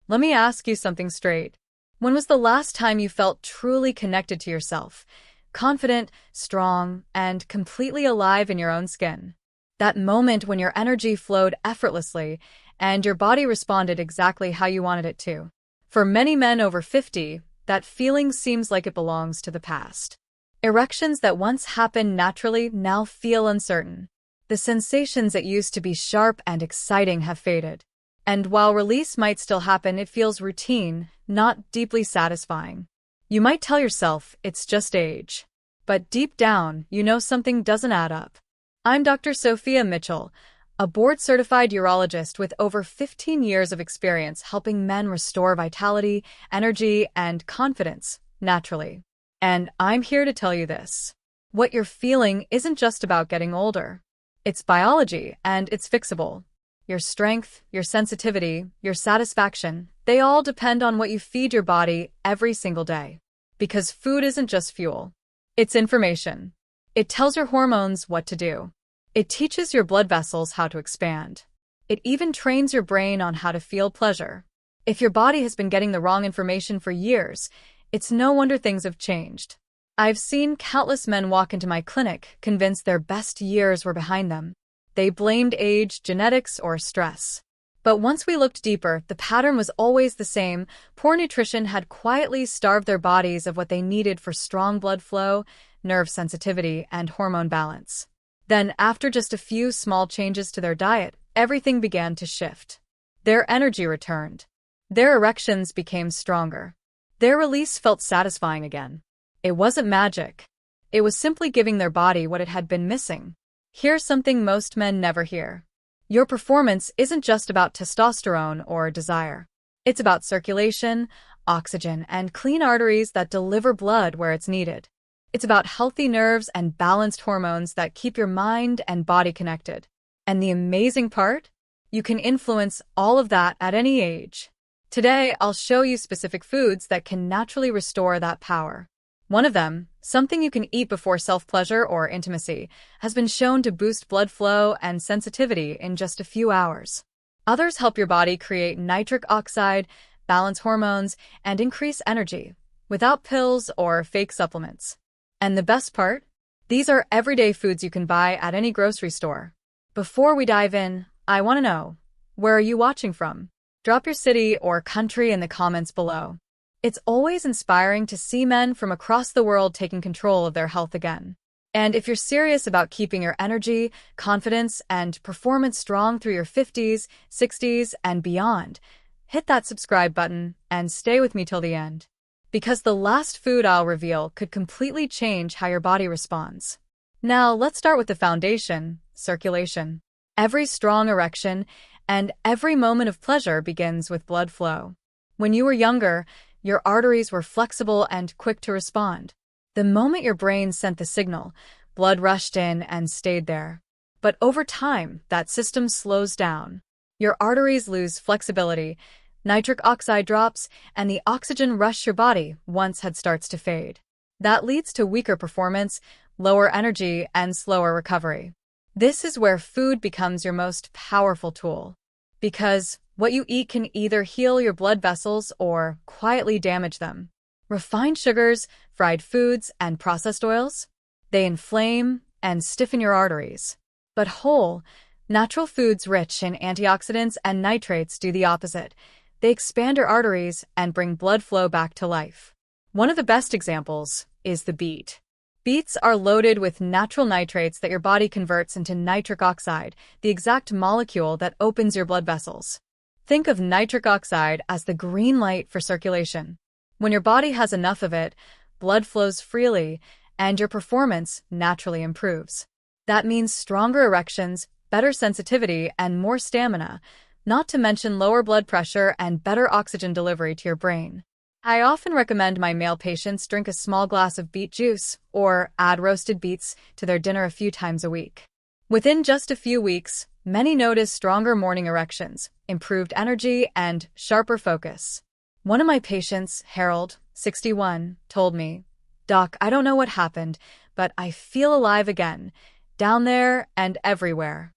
Let me ask you something straight. When was the last time you felt truly connected to yourself? Confident, strong, and completely alive in your own skin. That moment when your energy flowed effortlessly and your body responded exactly how you wanted it to. For many men over 50, that feeling seems like it belongs to the past. Erections that once happened naturally now feel uncertain. The sensations that used to be sharp and exciting have faded. And while release might still happen, it feels routine, not deeply satisfying. You might tell yourself it's just age. But deep down, you know something doesn't add up. I'm Dr. Sophia Mitchell, a board-certified urologist with over 15 years of experience helping men restore vitality, energy, and confidence naturally. And I'm here to tell you this. What you're feeling isn't just about getting older. It's biology, and it's fixable. Your strength, your sensitivity, your satisfaction, they all depend on what you feed your body every single day. Because food isn't just fuel. It's information. It tells your hormones what to do. It teaches your blood vessels how to expand. It even trains your brain on how to feel pleasure. If your body has been getting the wrong information for years, it's no wonder things have changed. I've seen countless men walk into my clinic convinced their best years were behind them. They blamed age, genetics, or stress. But once we looked deeper, the pattern was always the same. Poor nutrition had quietly starved their bodies of what they needed for strong blood flow, nerve sensitivity, and hormone balance. Then, after just a few small changes to their diet, everything began to shift. Their energy returned. Their erections became stronger. Their release felt satisfying again. It wasn't magic. It was simply giving their body what it had been missing. Here's something most men never hear. Your performance isn't just about testosterone or desire. It's about circulation, oxygen, and clean arteries that deliver blood where it's needed. It's about healthy nerves and balanced hormones that keep your mind and body connected. And the amazing part? You can influence all of that at any age. Today, I'll show you specific foods that can naturally restore that power. One of them, something you can eat before self-pleasure or intimacy, has been shown to boost blood flow and sensitivity in just a few hours. Others help your body create nitric oxide, balance hormones, and increase energy, without pills or fake supplements. And the best part? These are everyday foods you can buy at any grocery store. Before we dive in, I want to know, where are you watching from? Drop your city or country in the comments below. It's always inspiring to see men from across the world taking control of their health again. And if you're serious about keeping your energy, confidence, and performance strong through your 50s, 60s, and beyond, hit that subscribe button and stay with me till the end. Because the last food I'll reveal could completely change how your body responds. Now, let's start with the foundation, circulation. Every strong erection and every moment of pleasure begins with blood flow. When you were younger, your arteries were flexible and quick to respond. The moment your brain sent the signal, blood rushed in and stayed there. But over time, that system slows down. Your arteries lose flexibility, nitric oxide drops, and the oxygen rush your body once had starts to fade. That leads to weaker performance, lower energy, and slower recovery. This is where food becomes your most powerful tool. Because what you eat can either heal your blood vessels or quietly damage them. Refined sugars, fried foods, and processed oils, they inflame and stiffen your arteries. But whole, natural foods rich in antioxidants and nitrates do the opposite. They expand your arteries and bring blood flow back to life. One of the best examples is the beet. Beets are loaded with natural nitrates that your body converts into nitric oxide, the exact molecule that opens your blood vessels. Think of nitric oxide as the green light for circulation. When your body has enough of it, blood flows freely, and your performance naturally improves. That means stronger erections, better sensitivity, and more stamina, not to mention lower blood pressure and better oxygen delivery to your brain. I often recommend my male patients drink a small glass of beet juice or add roasted beets to their dinner a few times a week. Within just a few weeks, many notice stronger morning erections, improved energy, and sharper focus. One of my patients, Harold, 61, told me, "Doc, I don't know what happened, but I feel alive again, down there and everywhere."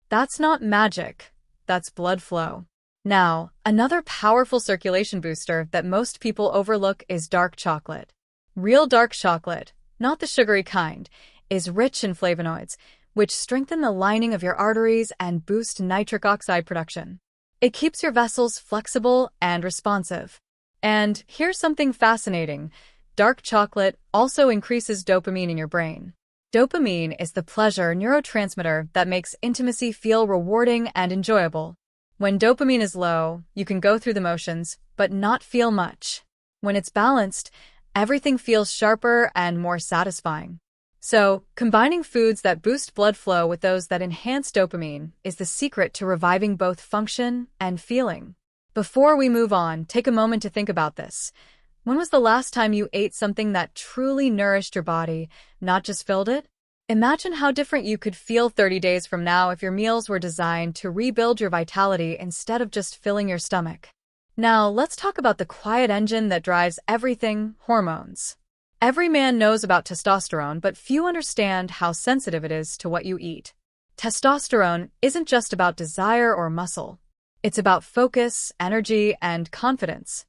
That's not magic. That's blood flow. Now, another powerful circulation booster that most people overlook is dark chocolate. Real dark chocolate, not the sugary kind, is rich in flavonoids, which strengthen the lining of your arteries and boost nitric oxide production. It keeps your vessels flexible and responsive. And here's something fascinating. Dark chocolate also increases dopamine in your brain. Dopamine is the pleasure neurotransmitter that makes intimacy feel rewarding and enjoyable. When dopamine is low, you can go through the motions, but not feel much. When it's balanced, everything feels sharper and more satisfying. So, combining foods that boost blood flow with those that enhance dopamine is the secret to reviving both function and feeling. Before we move on, take a moment to think about this. When was the last time you ate something that truly nourished your body, not just filled it? Imagine how different you could feel 30 days from now if your meals were designed to rebuild your vitality instead of just filling your stomach. Now, let's talk about the quiet engine that drives everything: hormones. Every man knows about testosterone, but few understand how sensitive it is to what you eat. Testosterone isn't just about desire or muscle. It's about focus, energy, and confidence.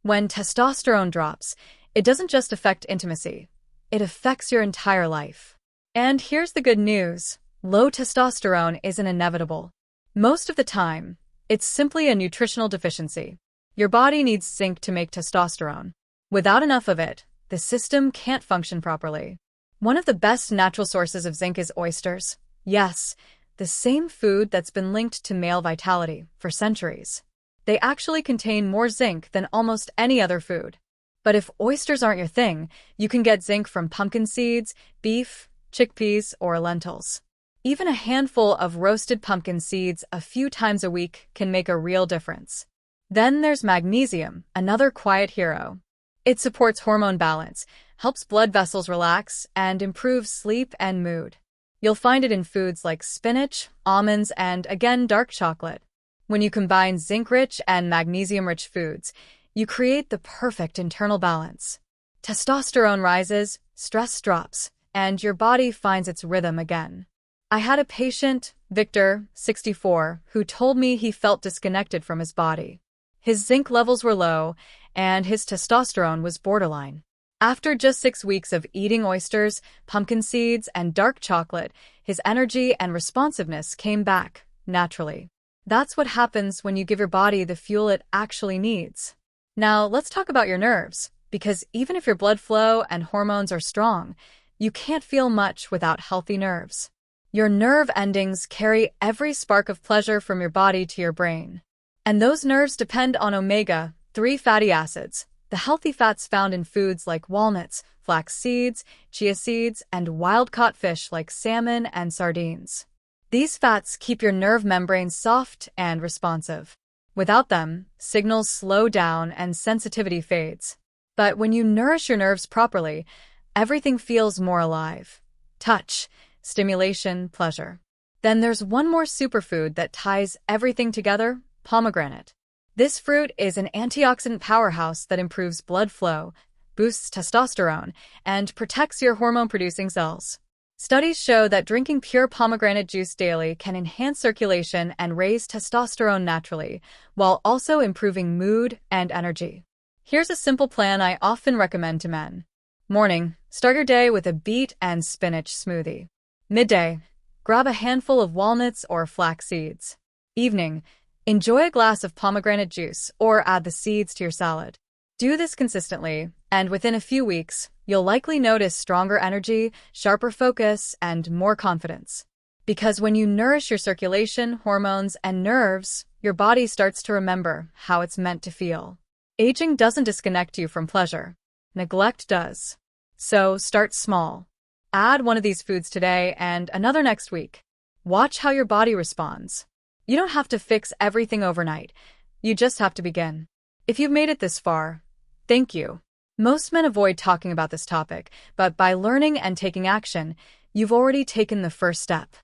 When testosterone drops, it doesn't just affect intimacy. It affects your entire life. And here's the good news. Low testosterone isn't inevitable. Most of the time, it's simply a nutritional deficiency. Your body needs zinc to make testosterone. Without enough of it, the system can't function properly. One of the best natural sources of zinc is oysters. Yes, the same food that's been linked to male vitality for centuries. They actually contain more zinc than almost any other food. But if oysters aren't your thing, you can get zinc from pumpkin seeds, beef, chickpeas, or lentils. Even a handful of roasted pumpkin seeds a few times a week can make a real difference. Then there's magnesium, another quiet hero. It supports hormone balance, helps blood vessels relax, and improves sleep and mood. You'll find it in foods like spinach, almonds, and, again, dark chocolate. When you combine zinc-rich and magnesium-rich foods, you create the perfect internal balance. Testosterone rises, stress drops, and your body finds its rhythm again. I had a patient, Victor, 64, who told me he felt disconnected from his body. His zinc levels were low, and his testosterone was borderline. After just 6 weeks of eating oysters, pumpkin seeds, and dark chocolate, his energy and responsiveness came back, naturally. That's what happens when you give your body the fuel it actually needs. Now, let's talk about your nerves, because even if your blood flow and hormones are strong, you can't feel much without healthy nerves. Your nerve endings carry every spark of pleasure from your body to your brain. And those nerves depend on omega-3 fatty acids, the healthy fats found in foods like walnuts, flax seeds, chia seeds, and wild-caught fish like salmon and sardines. These fats keep your nerve membranes soft and responsive. Without them, signals slow down and sensitivity fades. But when you nourish your nerves properly, everything feels more alive. Touch, stimulation, pleasure. Then there's one more superfood that ties everything together: pomegranate. This fruit is an antioxidant powerhouse that improves blood flow, boosts testosterone, and protects your hormone-producing cells. Studies show that drinking pure pomegranate juice daily can enhance circulation and raise testosterone naturally, while also improving mood and energy. Here's a simple plan I often recommend to men. Morning, start your day with a beet and spinach smoothie. Midday, grab a handful of walnuts or flax seeds. Evening, enjoy a glass of pomegranate juice or add the seeds to your salad. Do this consistently, and within a few weeks, you'll likely notice stronger energy, sharper focus, and more confidence. Because when you nourish your circulation, hormones, and nerves, your body starts to remember how it's meant to feel. Aging doesn't disconnect you from pleasure. Neglect does. So start small. Add one of these foods today and another next week. Watch how your body responds. You don't have to fix everything overnight. You just have to begin. If you've made it this far, thank you. Most men avoid talking about this topic, but by learning and taking action, you've already taken the first step.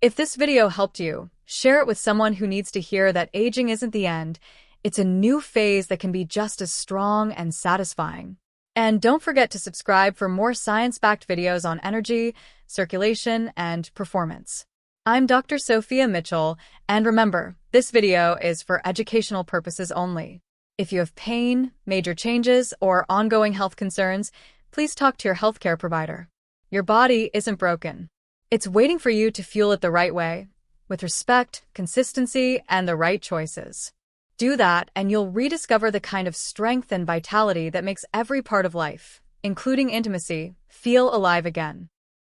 If this video helped you, share it with someone who needs to hear that aging isn't the end. It's a new phase that can be just as strong and satisfying. And don't forget to subscribe for more science-backed videos on energy, circulation, and performance. I'm Dr. Sophia Mitchell, and remember, this video is for educational purposes only. If you have pain, major changes, or ongoing health concerns, please talk to your healthcare provider. Your body isn't broken. It's waiting for you to fuel it the right way, with respect, consistency, and the right choices. Do that, and you'll rediscover the kind of strength and vitality that makes every part of life, including intimacy, feel alive again.